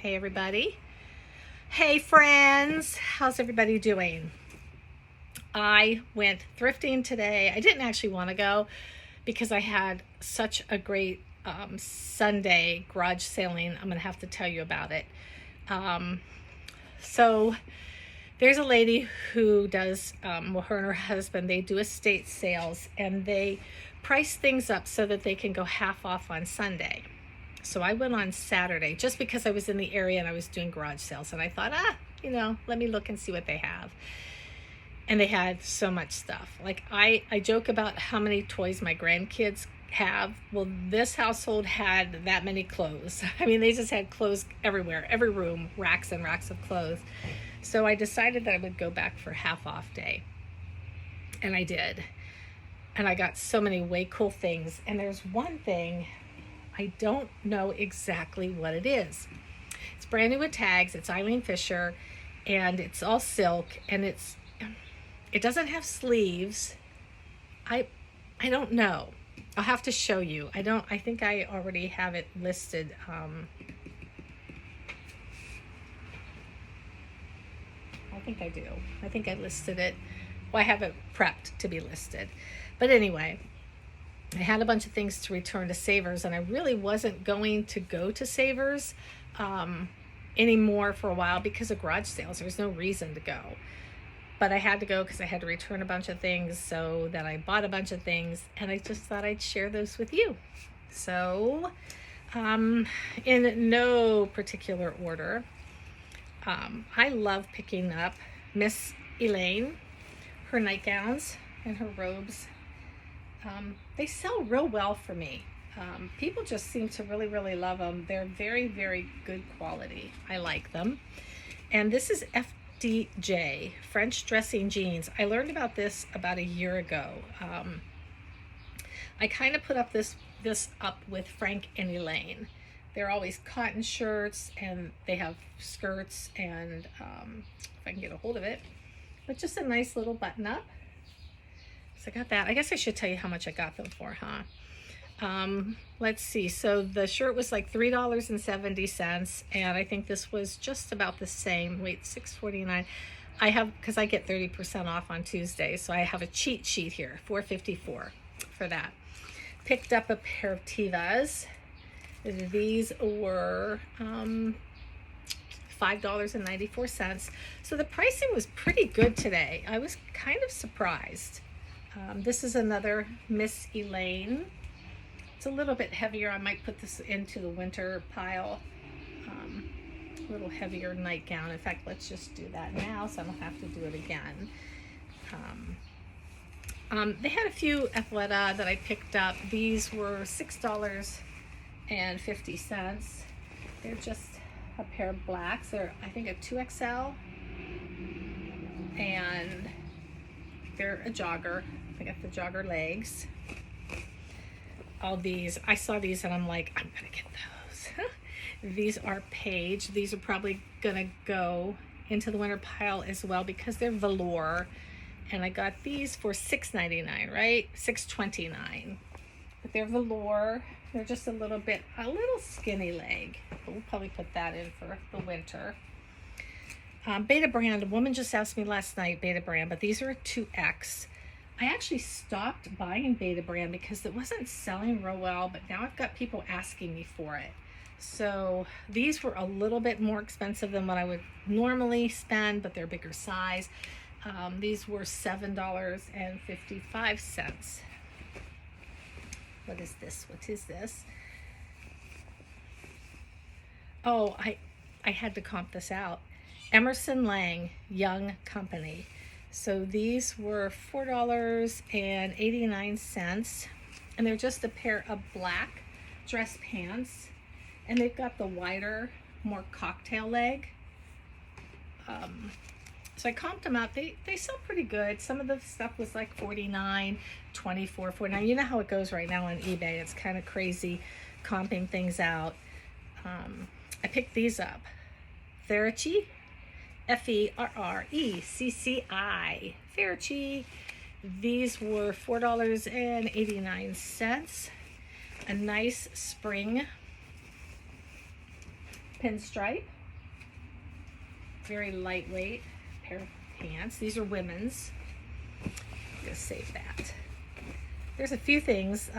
Hey everybody. Hey friends. How's everybody doing? I went thrifting today. I didn't actually want to go because I had such a great Sunday garage sailing. I'm going to have to tell you about it. Um, so there's a lady who does, well, her and her husband, they do estate sales and they price things up so that they can go half off on Sunday. So I went on Saturday just because I was in the area and I was doing garage sales. And I thought, let me look and see what they have. And they had so much stuff. Like I joke about how many toys my grandkids have. Well, this household had that many clothes. I mean, they just had clothes everywhere, every room, racks and racks of clothes. So I decided that I would go back for half off day. And I did. And I got so many way cool things. And there's one thing I don't know exactly what it is. It's brand new with tags. It's Eileen Fisher, and it's all silk, and it doesn't have sleeves. I don't know. I'll have to show you. I think I already have it listed. I think I do. I think I listed it. Well, I have it prepped to be listed. But anyway, I had a bunch of things to return to Savers, and I really wasn't going to go to Savers anymore for a while because of garage sales. There's no reason to go. But I had to go because I had to return a bunch of things, so then I bought a bunch of things, and I just thought I'd share those with you. So, in no particular order, I love picking up Miss Elaine, her nightgowns and her robes. They sell real well for me. People just seem to really, really love them. They're very, very good quality. I like them. And this is FDJ, French dressing jeans. I learned about this about a year ago. I kind of put up this up with Frank and Elaine. They're always cotton shirts, and they have skirts, and if I can get a hold of it, but just a nice little button up. So I got that. I guess I should tell you how much I got them for, huh? Let's see. So the shirt was like $3.70, and I think this was just about the same. Wait, $6.49. I have, because I get 30% off on Tuesday, so I have a cheat sheet here, $4.54 for that. Picked up a pair of Tevas. These were $5.94. So the pricing was pretty good today. I was kind of surprised. This is another Miss Elaine. It's a little bit heavier. I might put this into the winter pile. A little heavier nightgown. In fact, let's just do that now so I don't have to do it again. They had a few Athleta that I picked up. These were $6.50. They're just a pair of blacks. They're, I think, a 2XL. And they're a jogger. I got the jogger legs. All these, I saw these and I'm like, I'm gonna get those. These are Paige. These are probably gonna go into the winter pile as well because they're velour. And I got these for $6.99, right? $6.29. But they're velour. They're just a little skinny leg. But we'll probably put that in for the winter. Beta brand, a woman just asked me last night, Beta brand, but these are a 2X. I actually stopped buying Beta brand because it wasn't selling real well, but now I've got people asking me for it. So these were a little bit more expensive than what I would normally spend, but they're bigger size. These were $7.55. What is this? What is this? Oh, I had to comp this out. Emerson Lang Young Company. So these were $4.89, and they're just a pair of black dress pants, and they've got the wider, more cocktail leg. So I comped them out. They sell pretty good. Some of the stuff was like $49, $24, $49. You know how it goes right now on eBay. It's kind of crazy comping things out. I picked these up. Ferricci. Ferrecci. Ferricci. These were $4.89. A nice spring pinstripe. Very lightweight pair of pants. These are women's. I'm gonna save that. There's a few things.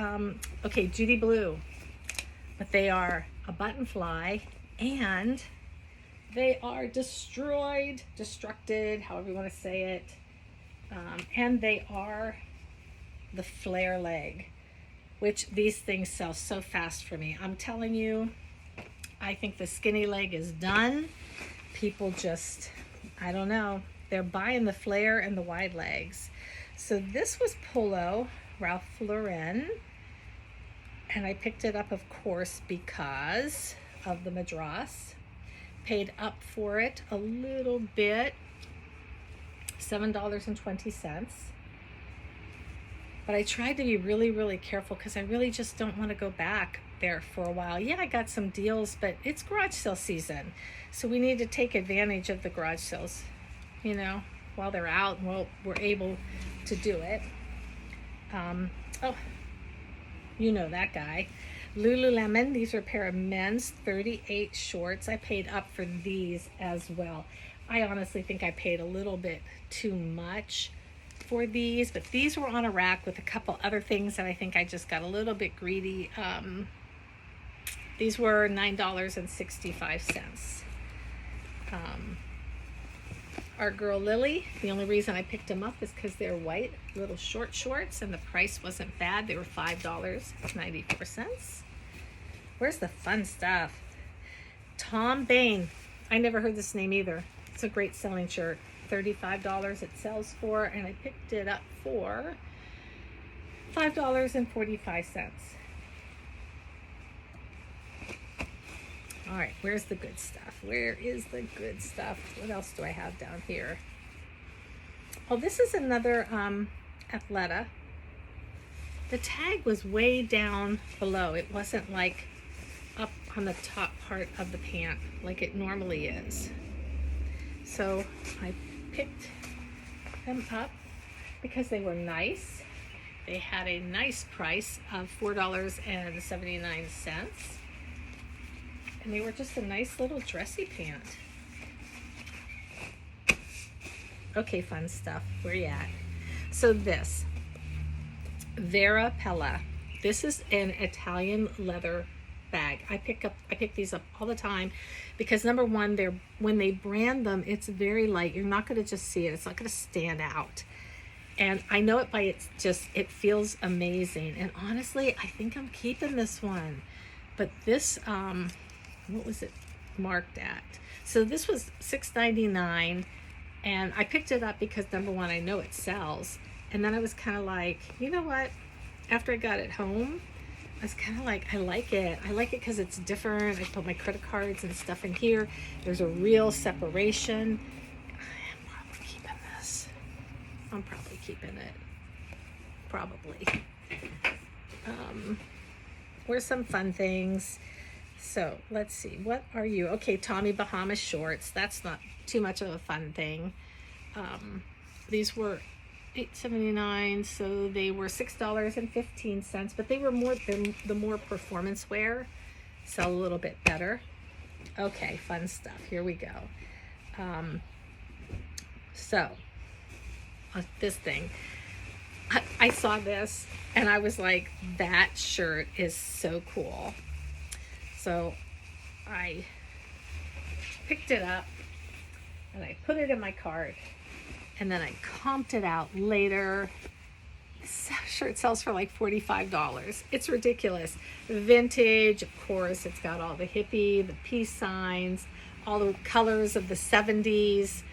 Okay, Judy Blue, but they are a button fly and they are destructed, however you want to say it. And they are the flare leg, which these things sell so fast for me. I'm telling you, I think the skinny leg is done. People just, I don't know, they're buying the flare and the wide legs. So this was Polo, Ralph Lauren, and I picked it up, of course, because of the Madras. Paid up for it a little bit, $7.20. But I tried to be really, really careful because I really just don't want to go back there for a while. Yeah, I got some deals, but it's garage sale season. So we need to take advantage of the garage sales, you know, while they're out, and we're able to do it. Oh, you know that guy. Lululemon, these are a pair of men's 38 shorts. I paid up for these as well. I honestly think I paid a little bit too much for these, but these were on a rack with a couple other things that I think I just got a little bit greedy. These were $9.65. Our girl Lily, the only reason I picked them up is because they're white, little short shorts, and the price wasn't bad. They were $5.94. Where's the fun stuff? Tom Bain. I never heard this name either. It's a great selling shirt. $35 it sells for, and I picked it up for $5.45. All right, where's the good stuff? Where is the good stuff? What else do I have down here? Oh, this is another Athleta. The tag was way down below. It wasn't like up on the top part of the pant like it normally is. So I picked them up because they were nice. They had a nice price of $4.79. And they were just a nice little dressy pant. Okay, fun stuff. Where you at? So this, Vera Pella. This is an Italian leather bag. I pick these up all the time because number one, when they brand them, it's very light. You're not going to just see it. It's not going to stand out. And I know it it feels amazing. And honestly, I think I'm keeping this one. But this, what was it marked at? So this was $6.99, and I picked it up because number one, I know it sells. And then I was kind of like, you know what? After I got it home, I was kind of like, I like it. I like it because it's different. I put my credit cards and stuff in here. There's a real separation. I'm probably keeping this. I'm probably keeping it. Probably. Where's some fun things? So let's see. What are you? Okay, Tommy Bahama shorts. That's not too much of a fun thing. These were $8.79, so they were $6.15, but they were the more performance wear, sell a little bit better. Okay, fun stuff. Here we go. This thing. I saw this and I was like, that shirt is so cool. So I picked it up and I put it in my cart, and then I comped it out later. This shirt sells for like $45. It's ridiculous. Vintage, of course. It's got all the hippie, the peace signs, all the colors of the 70s.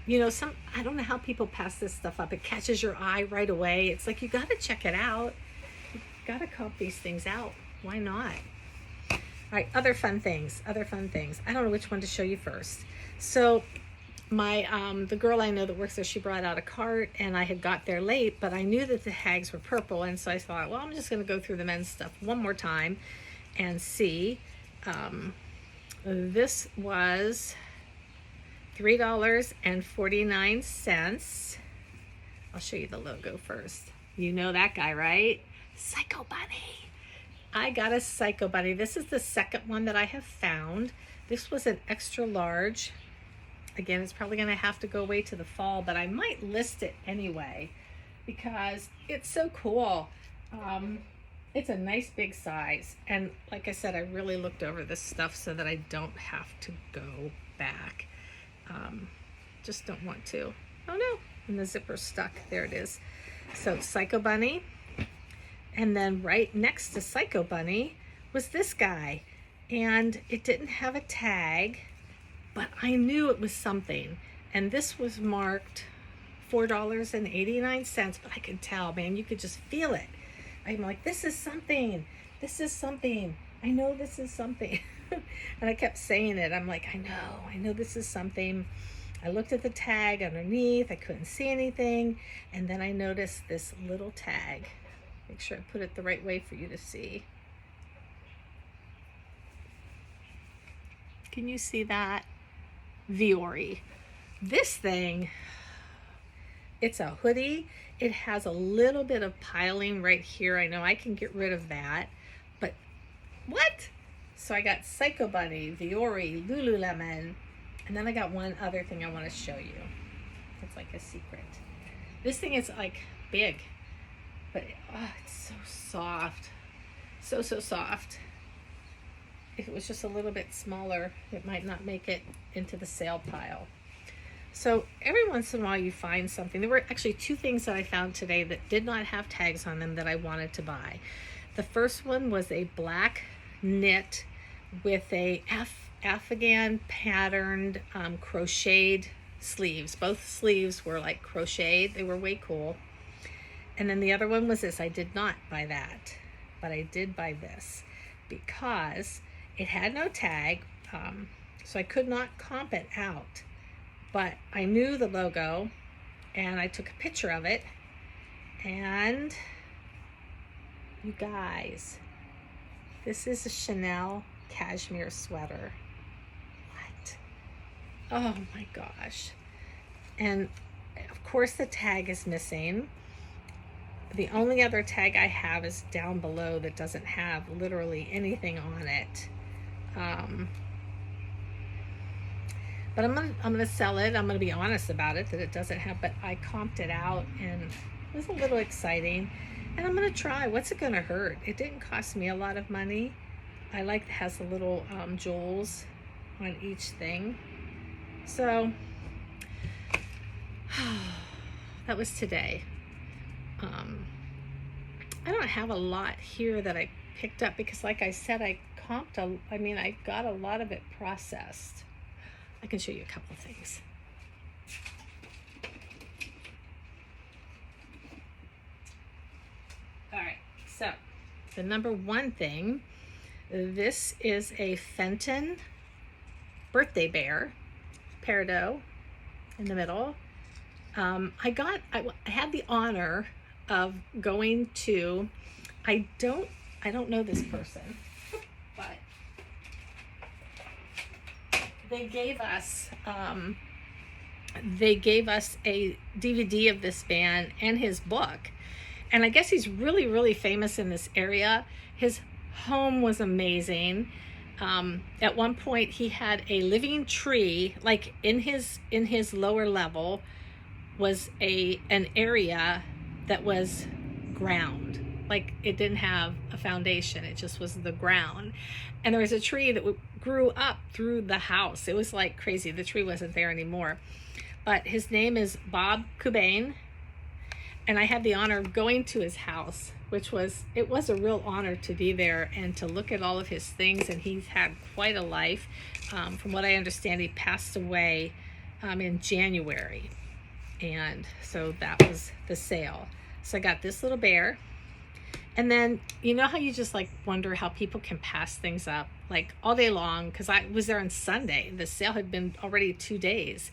You know, I don't know how people pass this stuff up. It catches your eye right away. It's like, you got to check it out. You got to comp these things out. Why not? All right, other fun things. I don't know which one to show you first. So my the girl I know that works there, she brought out a cart, and I had got there late, but I knew that the tags were purple, and so I thought, well, I'm just going to go through the men's stuff one more time and see. This was $3.49. I'll show you the logo first. You know that guy, right? Psycho Bunny. I got a Psycho Bunny. This is the second one that I have found. This was an extra large. Again, it's probably going to have to go away to the fall, but I might list it anyway because it's so cool. It's a nice big size. And like I said, I really looked over this stuff so that I don't have to go back. Just don't want to. Oh no, and the zipper's stuck. There it is. So Psycho Bunny. And then right next to Psycho Bunny was this guy. And it didn't have a tag, but I knew it was something. And this was marked $4.89, but I could tell, man, you could just feel it. I'm like, this is something. This is something. I know this is something. And I kept saying it. I'm like, I know this is something. I looked at the tag underneath. I couldn't see anything. And then I noticed this little tag. Make sure I put it the right way for you to see. Can you see that? Viore. This thing, it's a hoodie. It has a little bit of piling right here. I know I can get rid of that, but what? So I got Psycho Bunny, Viore, Lululemon, and then I got one other thing I want to show you. It's like a secret. This thing is like big, but it's so soft. So soft. If it was just a little bit smaller, it might not make it into the sale pile. So every once in a while you find something. There were actually two things that I found today that did not have tags on them that I wanted to buy. The first one was a black knit with a Afghan patterned crocheted sleeves. Both sleeves were like crocheted. They were way cool. And then the other one was this. I did not buy that, but I did buy this because it had no tag, so I could not comp it out. But I knew the logo, and I took a picture of it. And you guys, this is a Chanel cashmere sweater. What? Oh my gosh. And of course the tag is missing. The only other tag I have is down below that doesn't have literally anything on it. But I'm gonna sell it. I'm gonna be honest about it that it doesn't have, but I comped it out and it was a little exciting. And I'm gonna try. What's it gonna hurt? It didn't cost me a lot of money. I like it has the little jewels on each thing. So that was today. I don't have a lot here that I picked up because like I said, I got a lot of it processed. I can show you a couple of things. All right, so the number one thing, this is a Fenton birthday bear, peridot in the middle. I had the honor of going to, I don't know this person, but they gave us a DVD of this man and his book. And I guess he's really, really famous in this area. His home was amazing. At one point he had a living tree, like in his lower level was an area that was ground. Like it didn't have a foundation, it just was the ground. And there was a tree that grew up through the house. It was like crazy. The tree wasn't there anymore. But his name is Bob Kuban. And I had the honor of going to his house, it was a real honor to be there and to look at all of his things. And he's had quite a life. From what I understand, he passed away in January. And so that was the sale. So I got this little bear. And then, you know how you just like wonder how people can pass things up like all day long? Because I was there on Sunday. The sale had been already 2 days.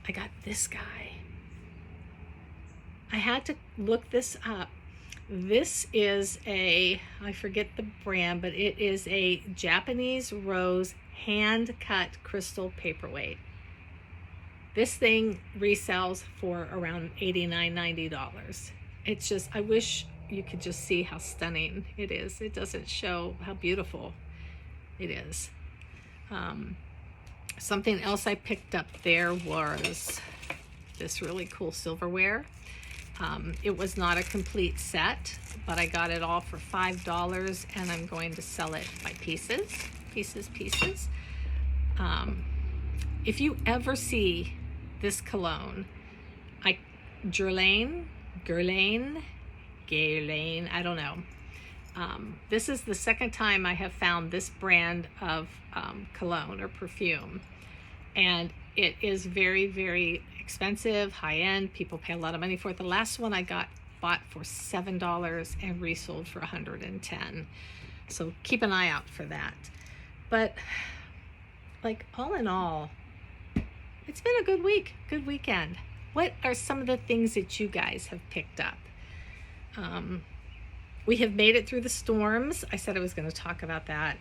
I got this guy. I had to look this up. This is I forget the brand, but it is a Japanese rose hand-cut crystal paperweight. This thing resells for around $89, $90. It's just, I wish you could just see how stunning it is. It doesn't show how beautiful it is. Something else I picked up there was this really cool silverware. It was not a complete set, but I got it all for $5, and I'm going to sell it by pieces. If you ever see this cologne, Guerlain, I don't know. This is the second time I have found this brand of cologne or perfume, and it is very, very expensive, high-end. People pay a lot of money for it. The last one I bought for $7 and resold for $110. So keep an eye out for that. But like, all in all, it's been a good week, good weekend. What are some of the things that you guys have picked up? We have made it through the storms. I said I was going to talk about that.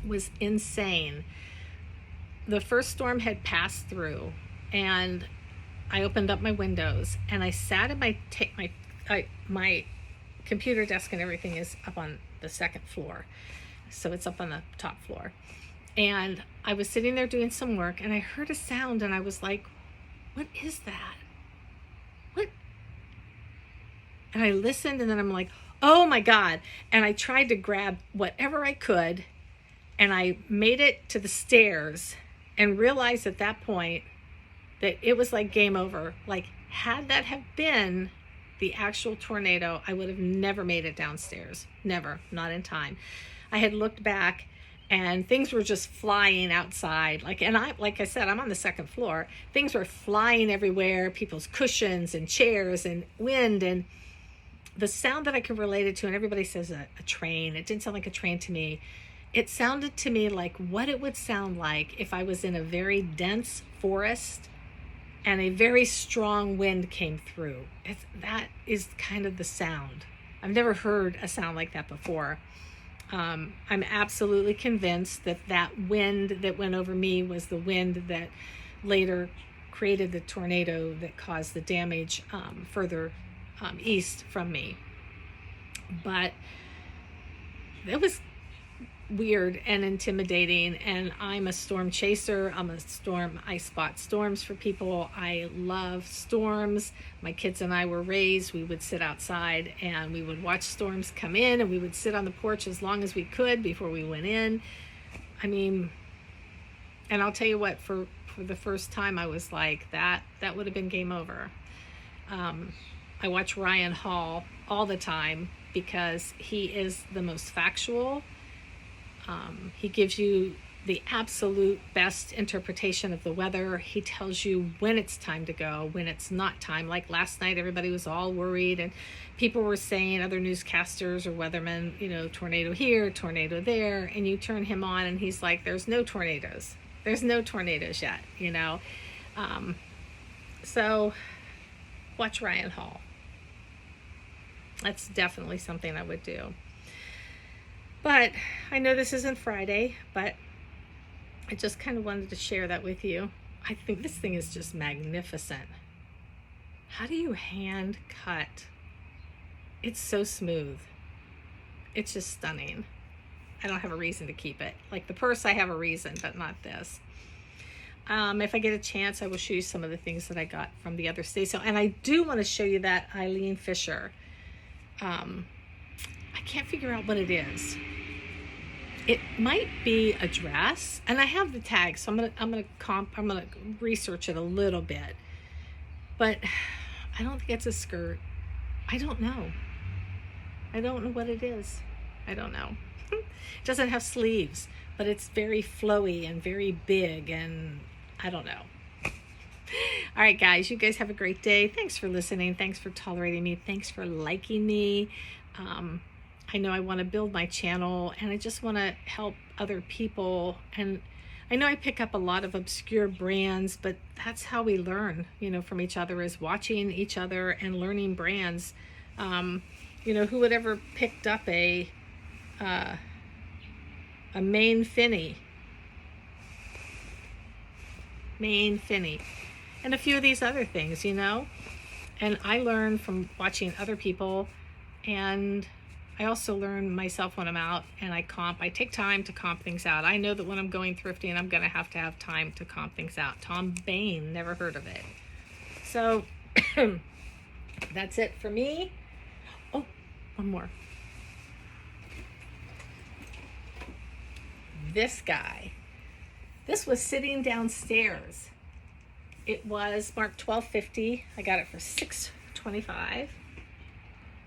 Was insane. The first storm had passed through, and I opened up my windows, and I sat at my computer desk, and everything is up on the second floor, so it's up on the top floor. And I was sitting there doing some work, and I heard a sound, and I was like, what is that? What? And I listened, and then I'm like, oh my God. And I tried to grab whatever I could, and I made it to the stairs and realized at that point that it was like game over. Like, had that have been the actual tornado, I would have never made it downstairs. Never, not in time. I had looked back, and things were just flying outside. Like I said, I'm on the second floor. Things were flying everywhere, people's cushions and chairs and wind, and the sound that I could relate it to, and everybody says a train. It didn't sound like a train to me. It sounded to me like what it would sound like if I was in a very dense forest and a very strong wind came through. That is kind of the sound. I've never heard a sound like that before. I'm absolutely convinced that that wind that went over me was the wind that later created the tornado that caused the damage further east from me. But it was weird and intimidating, and I'm a storm chaser. I spot storms for people. I love storms. My kids and I were raised, we would sit outside and we would watch storms come in, and we would sit on the porch as long as we could before we went in. I mean, and I'll tell you what, for the first time I was like, that would have been game over. I watch Ryan Hall all the time because he is the most factual. He gives you the absolute best interpretation of the weather. He tells you when it's time to go, when it's not time. Like last night, everybody was all worried, and people were saying, other newscasters or weathermen, tornado here, tornado there, and you turn him on and he's like, there's no tornadoes. There's no tornadoes yet, So watch Ryan Hall. That's definitely something I would do. But I know this isn't Friday, but I just kind of wanted to share that with you. I think this thing is just magnificent. How do you hand cut? It's so smooth. It's just stunning. I don't have a reason to keep it. Like the purse, I have a reason, but not this. If I get a chance, I will show you some of the things that I got from the other state sale. And I do want to show you that Eileen Fisher. I can't figure out what it is. It might be a dress, and I have the tag, so I'm gonna research it a little bit. But I don't think it's a skirt. I don't know what it is. I don't know. It doesn't have sleeves, but it's very flowy and very big, and I don't know. All right, guys, you guys have a great day. Thanks for listening. Thanks for tolerating me. Thanks for liking me. I know I want to build my channel, and I just want to help other people. And I know I pick up a lot of obscure brands, but that's how we learn, from each other, is watching each other and learning brands. Who would ever picked up a Maine Finney, and a few of these other things, And I learn from watching other people, and I also learn myself when I'm out and I comp. I take time to comp things out. I know that when I'm going thrifting, I'm going to have time to comp things out. Tom Bain, never heard of it. So that's it for me. Oh, one more. This guy. This was sitting downstairs. It was marked $12.50. I got it for $6.25.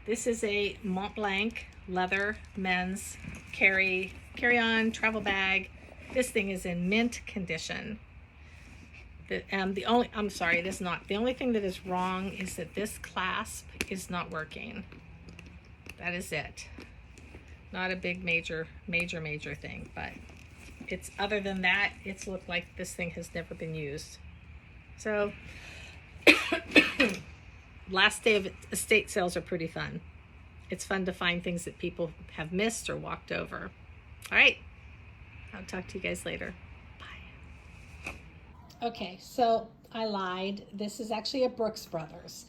This is a Mont Blanc leather men's carry-on travel bag. This thing is in mint condition. The only thing that is wrong is that this clasp is not working. That is it. Not a big major thing, but it's, other than that, it's looked like this thing has never been used. So last day of estate sales are pretty fun. It's fun to find things that people have missed or walked over. All right, I'll talk to you guys later. Bye. Okay, so I lied. This is actually a Brooks Brothers.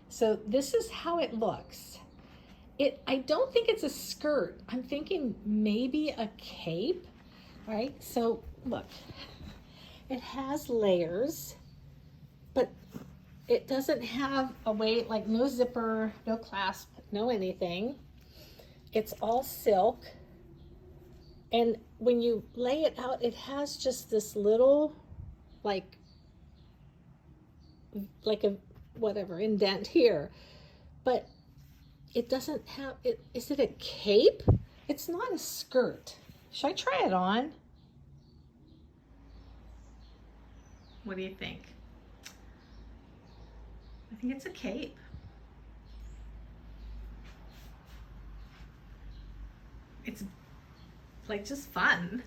So this is how it looks. I don't think it's a skirt. I'm thinking maybe a cape. All right, so look, it has layers, but it doesn't have a weight, like no zipper, no clasp, no anything. It's all silk. And when you lay it out, it has just this little, like a whatever indent here, but it doesn't have it. Is it a cape? It's not a skirt. Should I try it on? What do you think? I think it's a cape. It's like just fun,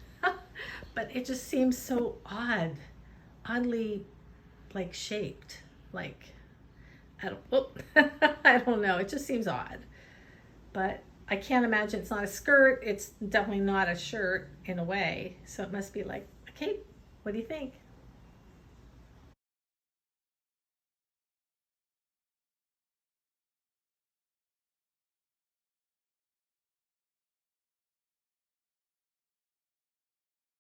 but it just seems so oddly like shaped, like, I don't know. It just seems odd, but I can't imagine. It's not a skirt. It's definitely not a shirt in a way. So it must be like a cape. What do you think?